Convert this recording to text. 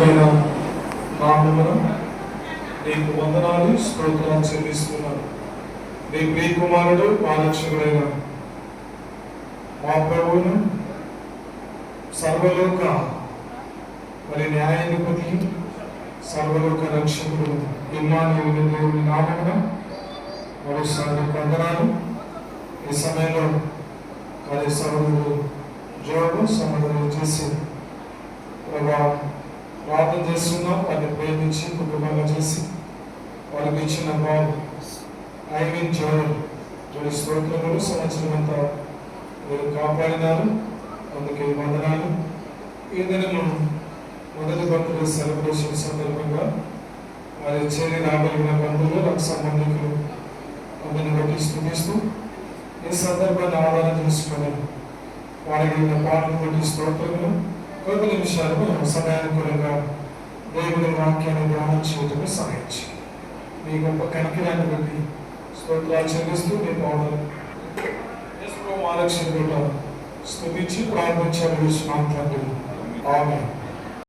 పరిశుద్ధమైన నామమున నీకు వందనాలు స్తోత్రాలు చెల్లిస్తున్నాను. నీ ప్రియ కుమారుడు మా రక్షకుడైన మా ప్రభువును సర్వలోక న్యాయాధిపతి సర్వలోక రక్షకుడు ఇమ్మానుయేలు దేవుని నామమున మరోసారి వందనాలు. ఈ సమయంలో మరి సహోదరుడు జోడు సమాధానం చేసి ప్రార్థన చేస్తున్నాం. వారిని ప్రేమించి కుటుంబంగా చేసి వారికి ఇచ్చిన బాబు ఐవిన్ జోడి స్తోత్రములు సంవత్సరం అంతా మీరు కాపాడినారు. అందుకే వందనాలు. ఈ దినము మొదటి బర్త్డే సెలబ్రేషన్ సందర్భంగా వారి చేరి రాగలిగిన బంధువులు రక్త సంబంధికులు అందరిని బట్టి స్థుతిస్తూ ఈ సందర్భాన్ని ఆధారం చేసుకొని వారికి పాటలు బట్టి స్తోత్రములు కొద్ది నిమిషాలు సమయానుకూలంగా దేవుని వాక్యాన్ని ధ్యానం చేయటమే సహాయించి మీ గొప్ప కనికిరాన్ని బట్టి స్తోత్రాలు చెల్లిస్తూ మీ పాటలు ఆరక్షణ స్థుతించి ప్రార్థించాలని తండ్రి. ఆమేన్.